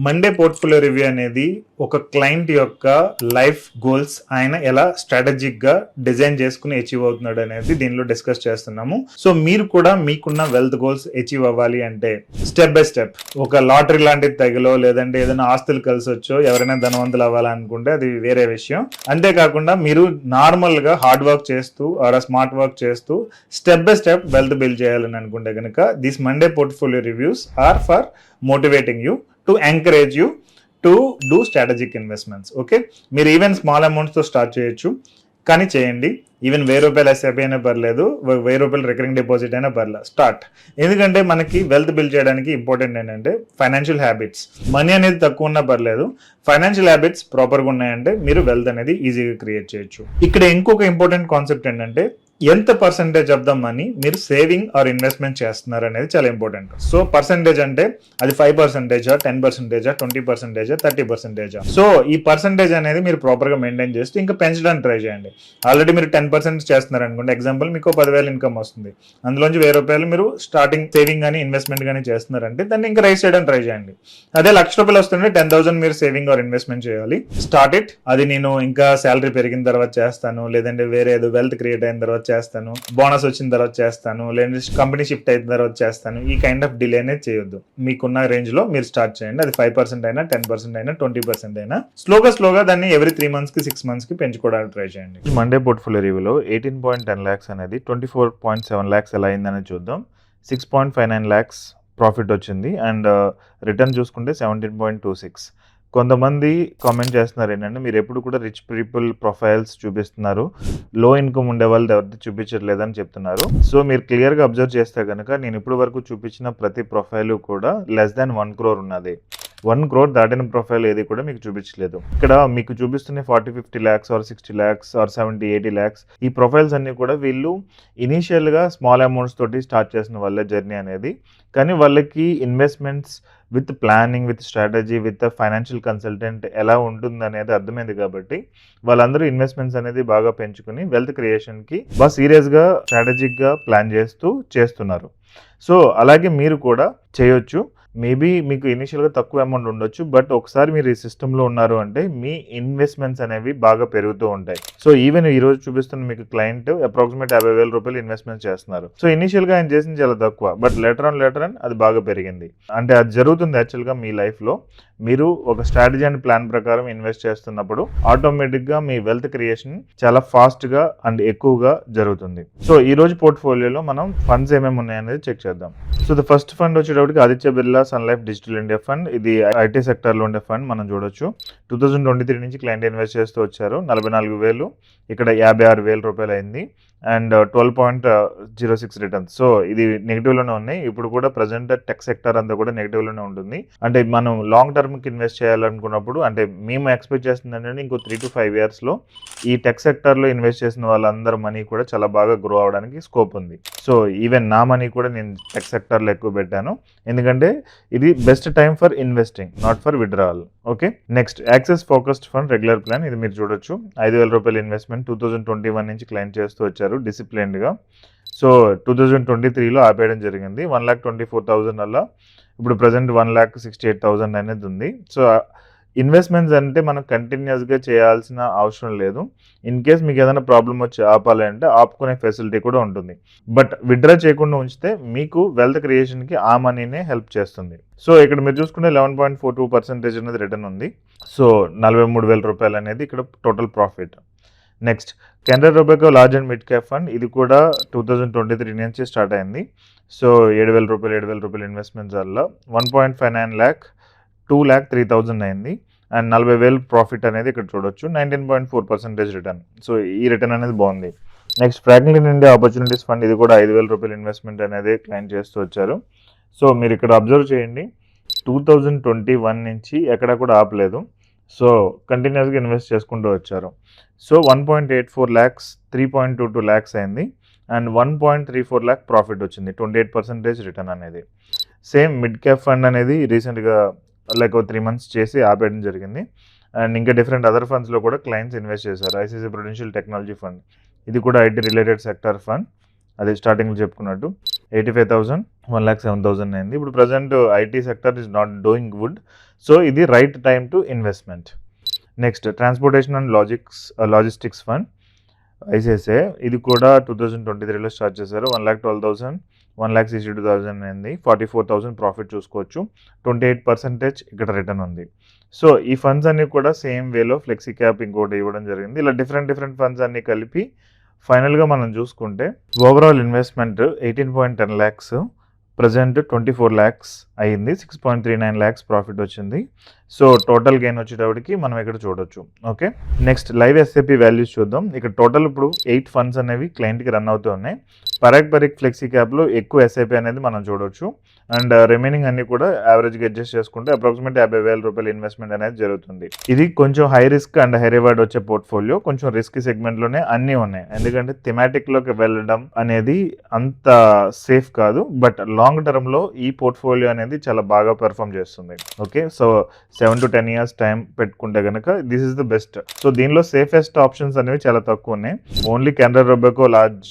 Monday portfolio review అనేది ఒక client యొక్క లైఫ్ గోల్స్ ఆయన ఎలా స్ట్రాటజిక్ గా డిజైన్ చేసుకుని అచీవ్ అవుతున్నాడు అనేది దీనిలో డిస్కస్ చేస్తున్నాము. సో మీరు కూడా మీకున్న వెల్త్ గోల్స్ అచీవ్ అవ్వాలి అంటే స్టెప్ బై స్టెప్ ఒక లాటరీ లాంటిది తగిలో లేదంటే ఏదైనా ఆస్తులు కలిసి వచ్చో ఎవరైనా ధనవంతులు అవ్వాలనుకుంటే అది వేరే విషయం. అంతేకాకుండా మీరు నార్మల్ గా హార్డ్ వర్క్ చేస్తూ ఆర్ స్మార్ట్ వర్క్ చేస్తూ step by step wealth build చేయాలని అనుకుంటే కనుక this Monday portfolio reviews are for motivating you to encourage you to do strategic investments. Okay, మీరు ఈవెన్ స్మాల్ అమౌంట్స్తో స్టార్ట్ చేయొచ్చు, కానీ చేయండి. ఈవెన్ ₹1000 ఎస్ఐపి అయినా పర్లేదు, ₹1000 రికరింగ్ డిపాజిట్ అయినా పర్లేదు, స్టార్ట్. ఎందుకంటే మనకి వెల్త్ బిల్డ్ చేయడానికి ఇంపార్టెంట్ ఏంటంటే ఫైనాన్షియల్ హ్యాబిట్స్. మనీ అనేది తక్కువ ఉన్నా పర్లేదు, ఫైనాన్షియల్ హ్యాబిట్స్ ప్రాపర్గా ఉన్నాయంటే మీరు వెల్త్ అనేది ఈజీగా క్రియేట్ చేయొచ్చు. ఇక్కడ ఇంకొక ఇంపార్టెంట్ కాన్సెప్ట్ ఏంటంటే ఎంత పర్సెంటేజ్ ఆఫ్ ద మనీ మీరు సేవింగ్ ఆర్ ఇన్వెస్ట్మెంట్ చేస్తున్నారు అనేది చాలా ఇంపార్టెంట్. సో పర్సెంటేజ్ అంటే అది 5%, 10%, 20%, 30%. సో ఈ పర్సెంటేజ్ అనేది మీరు ప్రాపర్గా మెయింటైన్ చేస్తూ ఇంకా పెంచడానికి ట్రై చేయండి. ఆల్రెడీ మీరు 10% చేస్తున్నారు అనుకోండి, ఎగ్జాంపుల్ మీకు 10,000 ఇన్కమ్ వస్తుంది, అందులోంచి ₹1000 మీరు స్టార్టింగ్ సేవింగ్ కానీ ఇన్వెస్ట్మెంట్ కానీ చేస్తున్నారంటే దాన్ని ఇంకా రైజ్ చేయడానికి ట్రై చేయండి. అదే ₹1,00,000 వస్తుంటే 10,000 మీరు సేవింగ్ ఆర్ ఇన్వెస్ట్మెంట్ చేయాలి. Start it. అది నేను ఇంకా శాలరీ పెరిగిన తర్వాత చేస్తాను, లేదంటే వేరే ఏదో వెల్త్ క్రియేట్ అయిన తర్వాత చేస్తాను, బోనస్ వచ్చిన తర్వాత చేస్తాను, లేదంటే కంపెనీ షిఫ్ట్ అయిన తర్వాత చేస్తాను, ఈ కైండ్ ఆఫ్ డిలే అనేది చేయొద్దు. మీకున్న రేంజ్ లో మీరు స్టార్ట్ చేయండి. అది 5% అయినా, 10% అయినా, 20% అయినా స్లోగా దాన్ని ఎవ్రీ 3 months కి 6 months కి పెంచుకోవడానికి ట్రై చేయండి. మండే పోర్ట్ఫోలియో రివ్యూలో 18.10 lakhs అనేది 24.7 lakhs ఎలా అయిందని చూద్దాం. 6.59 lakhs ప్రాఫిట్ వచ్చింది అండ్ రిటర్న్ చూసుకుంటే 17.26. కొంతమంది కామెంట్ చేస్తున్నారు ఏంటంటే మీరు ఎప్పుడు కూడా రిచ్ పీపుల్ ప్రొఫైల్స్ చూపిస్తున్నారు, లో ఇన్కమ్ ఉండే వాళ్ళు ఎవరిది చూపించట్లేదని చెప్తున్నారు. సో మీరు క్లియర్గా అబ్జర్వ్ చేస్తే కనుక నేను ఇప్పుడు వరకు చూపించిన ప్రతి ప్రొఫైల్ కూడా లెస్ దాన్ 1 crore ఉన్నది. 1 crore దాటిన ప్రొఫైల్ ఏది కూడా మీకు చూపించలేదు. ఇక్కడ మీకు చూపిస్తున్న 40-50 lakhs or 60 lakhs or 70-80 lakhs ఈ ప్రొఫైల్స్ అన్ని కూడా వీళ్ళు ఇనీషియల్గా స్మాల్ అమౌంట్స్ తోటి స్టార్ట్ చేసిన వాళ్ళ జర్నీ అనేది. కానీ వాళ్ళకి investments with planning, with strategy, with financial consultant ఎలా ఉంటుంది అనేది అర్థమైంది కాబట్టి వాళ్ళందరూ ఇన్వెస్ట్మెంట్స్ అనేది బాగా పెంచుకుని వెల్త్ క్రియేషన్కి బాగా సీరియస్గా స్ట్రాటజిక్గా ప్లాన్ చేస్తున్నారు. సో అలాగే మీరు కూడా చేయొచ్చు. మేబీ మీకు ఇనిషియల్గా తక్కువ అమౌంట్ ఉండొచ్చు, బట్ ఒకసారి మీరు ఈ సిస్టంలో ఉన్నారు అంటే మీ ఇన్వెస్ట్మెంట్స్ అనేవి బాగా పెరుగుతూ ఉంటాయి. సో ఈవెన్ ఈ రోజు చూపిస్తున్న మీకు క్లయింట్ అప్రాక్సిమేట్ ₹50,000 ఇన్వెస్ట్మెంట్ చేస్తున్నారు. సో ఇనిషియల్గా ఆయన చేసింది చాలా తక్కువ, బట్ లేటర్ ఆన్ అది బాగా పెరిగింది. అంటే అది జరుగుతుంది యాక్చువల్గా మీ లైఫ్లో. మీరు ఒక స్ట్రాటజీ అండ్ ప్లాన్ ప్రకారం ఇన్వెస్ట్ చేస్తున్నప్పుడు ఆటోమేటిక్గా మీ వెల్త్ క్రియేషన్ చాలా ఫాస్ట్గా అండ్ ఎక్కువగా జరుగుతుంది. సో ఈ రోజు పోర్ట్ఫోలియోలో మనం ఫండ్స్ ఏమేమి ఉన్నాయనేది చెక్ చేద్దాం. సో ద ఫస్ట్ ఫండ్ వచ్చేటప్పటికి Aditya Birla Sun Life Digital India Fund. ఇది ఐటీ సెక్టర్లో ఉండే ఫండ్ మనం చూడొచ్చు. 2023 నుంచి క్లయింట్ ఇన్వెస్ట్ చేస్తూ వచ్చారు. 44,000, ఇక్కడ ₹56,000 అయింది అండ్ 12.06 రిటర్న్స్. సో ఇది నెగిటివ్లోనే ఉన్నాయి. ఇప్పుడు కూడా ప్రజెంట్ టెక్ సెక్టర్ అంతా కూడా నెగిటివ్లోనే ఉంటుంది. అంటే మనం లాంగ్ టర్మ్కి ఇన్వెస్ట్ చేయాలనుకున్నప్పుడు అంటే మేము ఎక్స్పెక్ట్ చేస్తుంది ఏంటంటే ఇంకో 3 to 5 yearsలో ఈ టెక్ సెక్టర్లో ఇన్వెస్ట్ చేసిన వాళ్ళందరూ మనీ కూడా చాలా బాగా గ్రో అవడానికి స్కోప్ ఉంది. సో ఈవెన్ నా మనీ కూడా నేను టెక్ సెక్టర్లో ఎక్కువ పెట్టాను, ఎందుకంటే ఇది best time for investing, not for withdrawal. Okay, next access focused fund regular plan. ఇది మీరు చూడొచ్చు. ₹5,000 ఇన్వెస్ట్మెంట్ 2021 నుంచి క్లైంట్ చేస్తూ వచ్చారు డిసిప్లైన్డ్గా. సో 2023లో ఆపేయడం జరిగింది. 1,24,000 అలా ఇప్పుడు ప్రజెంట్ 1,68,000 అనేది ఉంది. సో ఇన్వెస్ట్మెంట్స్ అంటే మనం కంటిన్యూస్గా చేయాల్సిన అవసరం లేదు. ఇన్ కేస్ మీకు ఏదైనా ప్రాబ్లం వచ్చి ఆపాలి అంటే ఆపుకునే ఫెసిలిటీ కూడా ఉంటుంది. బట్ విత్డ్రా చేయకుండా ఉంచితే మీకు వెల్త్ క్రియేషన్కి ఆ మనీనే హెల్ప్ చేస్తుంది. సో ఇక్కడ మీరు చూసుకుంటే 11.42% అనేది రిటర్న్ ఉంది. సో ₹43,000 అనేది ఇక్కడ total profit. Next Canara Robeco large and mid cap fund. ఇది కూడా 2023 నుంచి స్టార్ట్ అయింది. సో ₹7,000 ఇన్వెస్ట్మెంట్స్ వల్ల 1.59 lakh 2,03,000 అయింది అండ్ 40,000 ప్రాఫిట్ అనేది ఇక్కడ చూడొచ్చు. 19.4% రిటర్న్. సో ఈ రిటర్న్ అనేది బాగుంది. Next Franklin India opportunities fund. ఇది కూడా ₹5,000 ఇన్వెస్ట్మెంట్ అనేది క్లైంట్ చేస్తూ వచ్చారు. సో మీరు ఇక్కడ అబ్జర్వ్ చేయండి, 2021 నుంచి ఎక్కడ కూడా ఆపలేదు. సో కంటిన్యూస్గా ఇన్వెస్ట్ చేసుకుంటూ వచ్చారు. సో 1.84 lakhs 3.22 lakhs అయింది అండ్ 1.34 lakh ప్రాఫిట్ వచ్చింది. 28% రిటర్న్ అనేది. సేమ్ మిడ్ క్యాప్ ఫండ్ అనేది రీసెంట్గా లైక్ 3 months చేసి ఆపేయడం జరిగింది. అండ్ ఇంకా డిఫరెంట్ అదర్ ఫండ్స్లో కూడా క్లయింట్స్ ఇన్వెస్ట్ చేశారు. ICC Prudential technology fund. ఇది కూడా ఐటీ రిలేటెడ్ సెక్టర్ ఫండ్. అది స్టార్టింగ్లో చెప్పుకున్నట్టు 85,000 1,07,000 అయింది. ఇప్పుడు present IT sector is not doing good. So ఇది right time to investment. Next transportation and logistics fund ICICI, ఇది కూడా 2023లో స్టార్ట్ చేశారు. 1,12,000, 1,62,000 అయింది. 44,000 ప్రాఫిట్ చూసుకోవచ్చు. 28% ఇక్కడ రిటర్న్ ఉంది. సో ఈ ఫండ్స్ అన్ని కూడా సేమ్ వేలో ఫ్లెక్సీ క్యాప్ ఇంకోటి ఇవ్వడం జరిగింది. ఇలా డిఫరెంట్ ఫండ్స్ అన్ని కలిపి ఫైనల్గా మనం చూసుకుంటే overall investment 18.10 lakhs, present 24 lakhs అయ్యింది. 6.39 lakhs ప్రాఫిట్ వచ్చింది. సో టోటల్ గెయిన్ వచ్చేటప్పటికి మనం ఇక్కడ చూడొచ్చు. Okay, next live SIP values చూద్దాం. ఇక్కడ టోటల్ ఇప్పుడు 8 ఫండ్స్ అనేవి క్లయింట్కి రన్ అవుతూ ఉన్నాయి. పరాగ్ ఫ్లెక్సీ క్యాప్లో ఎక్కువ ఎస్ఐపి అనేది మనం చూడొచ్చు. అండ్ రిమైనింగ్ అన్ని కూడా యావరేజ్గా అడ్జస్ట్ చేసుకుంటే అప్రాక్సిమేట్ 50,000 రూపాయల ఇన్వెస్ట్మెంట్ అనేది జరుగుతుంది. ఇది కొంచెం high risk and high reward వచ్చే పోర్ట్ఫోలియో. కొంచెం రిస్క్ సెగ్మెంట్లోనే అన్నీ ఉన్నాయి, ఎందుకంటే థెమాటిక్లోకి వెళ్ళడం అనేది అంత సేఫ్ కాదు. బట్ లాంగ్ టర్మ్లో ఈ పోర్ట్ఫోలియో అనేది చాలా బాగా పెర్ఫామ్ చేస్తుంది. Okay, so 7 to 10 years time పెట్టుకుంటే కనుక this is the best. So దీనిలో సేఫెస్ట్ ఆప్షన్స్ అనేవి చాలా తక్కువ ఉన్నాయి. Only Canara Robeco large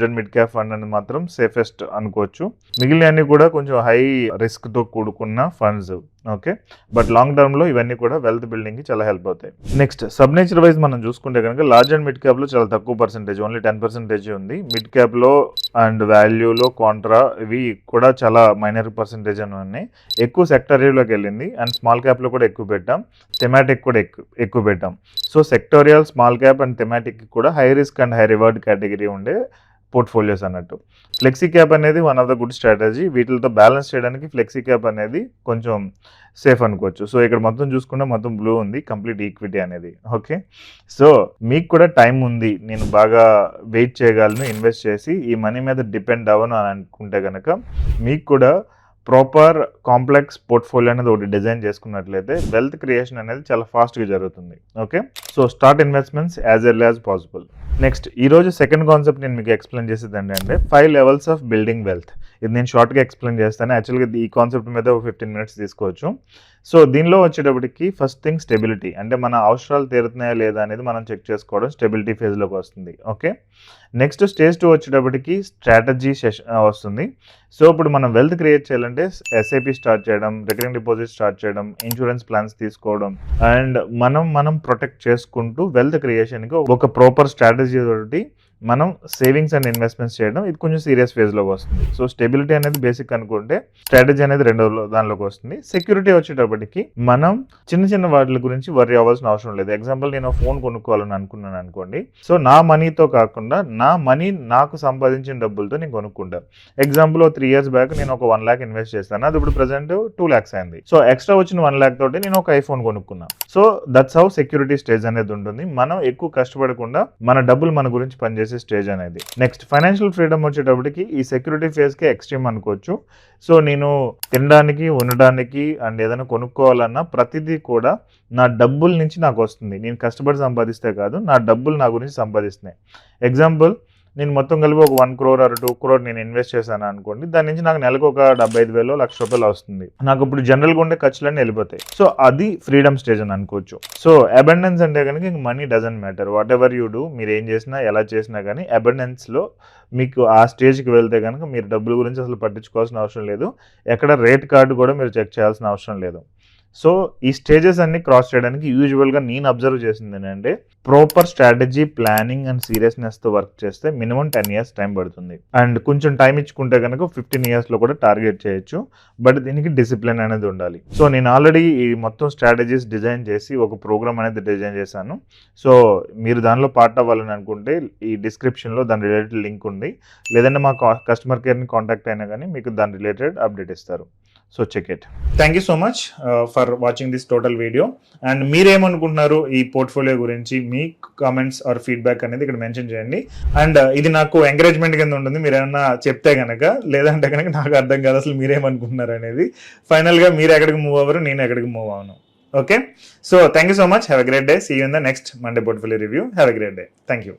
and mid cap fund అనేది మాత్రం సేఫెస్ట్ అనుకోవచ్చు. మిగిలిన అన్ని కూడా కొంచెం హై రిస్క్ తో కూడుకున్న funds. Okay, but long term లో ఇవన్నీ కూడా వెల్త్ బిల్డింగ్ కి చాలా హెల్ప్ అవుతాయి. నెక్స్ట్ సబ్ నేచర్ వైజ్ మనం చూసుకుంటే కనుక లార్జ్ అండ్ మిడ్ క్యాప్ లో చాలా తక్కువ పర్సెంటేజ్, ఓన్లీ 10% ఉంది. మిడ్ క్యాప్ లో అండ్ వాల్యూలో కాంట్రా ఇవి కూడా చాలా మైనర్ పర్సెంటేజ్ అని ఉన్నాయి. ఎక్కువ సెక్టోరియల్లోకి వెళ్ళింది అండ్ స్మాల్ క్యాప్ లో కూడా ఎక్కువ పెట్టాం. థెమాటిక్ కూడా ఎక్కువ పెట్టాం. So sectorial, small cap and thematic కూడా high risk and high reward category ఉండే పోర్ట్ఫోలియోస్ అన్నట్టు. ఫ్లెక్సీ క్యాప్ అనేది one of the good strategy. వీటితో బ్యాలెన్స్ చేయడానికి ఫ్లెక్సీ క్యాప్ అనేది కొంచెం సేఫ్ అనుకోవచ్చు. సో ఇక్కడ మొత్తం చూసుకుంటే మొత్తం బ్లూ ఉంది, కంప్లీట్ ఈక్విటీ అనేది. ఓకే, సో మీకు కూడా టైం ఉంది, నేను బాగా వెయిట్ చేయగలను ఇన్వెస్ట్ చేసి, ఈ మనీ మీద డిపెండ్ అవ్వను అని అనుకుంటే కనుక మీకు కూడా ప్రాపర్ కాంప్లెక్స్ పోర్ట్ఫోలియో అనేది ఒకటి డిజైన్ చేసుకున్నట్లయితే వెల్త్ క్రియేషన్ అనేది చాలా ఫాస్ట్గా జరుగుతుంది. Okay, so start investments as early as possible. Next ఈరోజు సెకండ్ కాన్సెప్ట్ నేను మీకు ఎక్స్ప్లెయిన్ చేసేది ఏంటంటే 5 levels ఆఫ్ బిల్డింగ్ వెల్త్. ఇది నేను షార్ట్గా ఎక్స్ప్లెయిన్ చేస్తాను. యాక్చువల్గా ఈ కాన్సెప్ట్ మీద 15 minutes తీసుకోవచ్చు. సో దీనిలో వచ్చేటప్పటికి ఫస్ట్ థింగ్ స్టెబిలిటీ, అంటే మన అవసరాలు తీరుతున్నాయా లేదా అనేది మనం చెక్ చేసుకోవడం స్టెబిలిటీ ఫేజ్లోకి వస్తుంది. ఓకే, నెక్స్ట్ స్టేజ్ 2 వచ్చేటప్పటికి స్ట్రాటజీ వస్తుంది. సో ఇప్పుడు మనం వెల్త్ క్రియేట్ చేయాలంటే ఎస్ఐపి స్టార్ట్ చేయడం, రికరింగ్ డిపాజిట్ స్టార్ట్ చేయడం, ఇన్సూరెన్స్ ప్లాన్స్ తీసుకోవడం అండ్ మనం ప్రొటెక్ట్ చేసుకుంటూ వెల్త్ క్రియేషన్కి ఒక ప్రాపర్ స్ట్రాటజీ తోటి మనం సేవింగ్స్ అండ్ ఇన్వెస్ట్మెంట్స్ చేయడం, ఇది కొంచెం సీరియస్ ఫేజ్లోకి వస్తుంది. సో స్టెబిలిటీ అనేది బేసిక్ అనుకుంటే, స్ట్రాటజీ అనేది రెండో దానిలోకి వస్తుంది. సెక్యూరిటీ వచ్చేటప్పటికి మనం చిన్న వాటి గురించి వర్రీ అవ్వాల్సిన అవసరం లేదు. ఎగ్జాంపుల్, నేను ఫోన్ కొనుక్కోవాలని అనుకున్నాను అనుకోండి. సో నా మనీతో కాకుండా నా మనీ నాకు సంపాదించిన డబ్బులతో నేను కొనుక్కుంటాను. ఎగ్జాంపుల్ 3 years బ్యాక్ నేను ఒక 1 lakh ఇన్వెస్ట్ చేస్తాను, అది ఇప్పుడు ప్రజెంట్ 2 lakhs అయింది. సో ఎక్స్ట్రా వచ్చిన 1 lakh తోటి నేను ఒక ఐఫోన్ కొనుక్కున్నాను. So that's how security stage అనేది ఉంటుంది. మనం ఎక్కువ కష్టపడకుండా మన డబ్బులు మన గురించి పనిచేసే స్టేజ్ అనేది. నెక్స్ట్ ఫైనాన్షియల్ ఫ్రీడమ్ వచ్చేటప్పటికి ఈ సెక్యూరిటీ ఫేజ్ కి ఎక్స్ట్రీమ్ అనుకోవచ్చు. సో నేను తినడానికి, ఉండడానికి అండ్ ఏదైనా కొనుక్కోవాలన్నా ప్రతిదీ కూడా నా డబ్బుల నుంచి నాకు వస్తుంది. నేను కష్టపడి సంపాదిస్తే కాదు, నా డబ్బులు నా గురించి సంపాదిస్తున్నాయి. ఎగ్జాంపుల్, నేను మొత్తం కలిపి ఒక 1 crore or 2 crore నేను ఇన్వెస్ట్ చేశాను అనుకోండి, దాని నుంచి నాకు నెలకు ఒక 75,000 1,00,000 రూపాయలు వస్తుంది. నాకు ఇప్పుడు జనరల్గా ఉండే ఖర్చులన్నీ వెళ్ళిపోతాయి. సో అది ఫ్రీడమ్ స్టేజ్ అని అనుకోవచ్చు. సో అబండెన్స్ అంటే కనుక ఇంక money doesn't matter, what ever you do, మీరు ఏం చేసినా ఎలా చేసినా కానీ అబండెన్స్లో మీకు ఆ స్టేజ్కి వెళ్తే కనుక మీరు డబ్బుల గురించి అసలు పట్టించుకోవాల్సిన అవసరం లేదు. ఎక్కడ రేట్ కార్డు కూడా మీరు చెక్ చేయాల్సిన అవసరం లేదు. సో ఈ స్టేజెస్ అన్ని క్రాస్ చేయడానికి యూజువల్గా నేను అబ్జర్వ్ చేసింది ఏంటంటే, ప్రాపర్ స్ట్రాటజీ, ప్లానింగ్ అండ్ సీరియస్నెస్తో వర్క్ చేస్తే మినిమం 10 years టైం పడుతుంది. అండ్ కొంచెం టైం ఇచ్చుకుంటే కనుక 15 yearsలో కూడా టార్గెట్ చేయొచ్చు. బట్ దీనికి డిసిప్లిన్ అనేది ఉండాలి. సో నేను ఆల్రెడీ ఈ మొత్తం స్ట్రాటజీస్ డిజైన్ చేసి ఒక ప్రోగ్రామ్ అనేది డిజైన్ చేశాను. సో మీరు దానిలో పార్ట్ అవ్వాలని అనుకుంటే ఈ డిస్క్రిప్షన్లో దాని రిలేటెడ్ లింక్ ఉంది. లేదంటే మా కస్టమర్ కేర్ని కాంటాక్ట్ అయినా కానీ మీకు దాని రిలేటెడ్ అప్డేట్ ఇస్తారు. So check it. Thank you so much for watching this total video. And మీరేమనుకుంటున్నారు ఈ పోర్ట్ఫోలియో గురించి, మీ కామెంట్స్ ఆర్ ఫీడ్బ్యాక్ అనేది ఇక్కడ మెన్షన్ చేయండి. అండ్ ఇది నాకు ఎంకరేజ్మెంట్ కింద ఉంటుంది, మీరు ఏమన్నా చెప్తే కనుక. లేదంటే కనుక నాకు అర్థం కాదు అసలు మీరేమనుకుంటున్నారు అనేది. ఫైనల్గా మీరు ఎక్కడికి మూవ్ అవ్వరు, నేను ఎక్కడికి మూవ్ అవ్వను. Okay, so thank you so much. Have a great day. See you in the next Monday portfolio review. Have a great day. Thank you.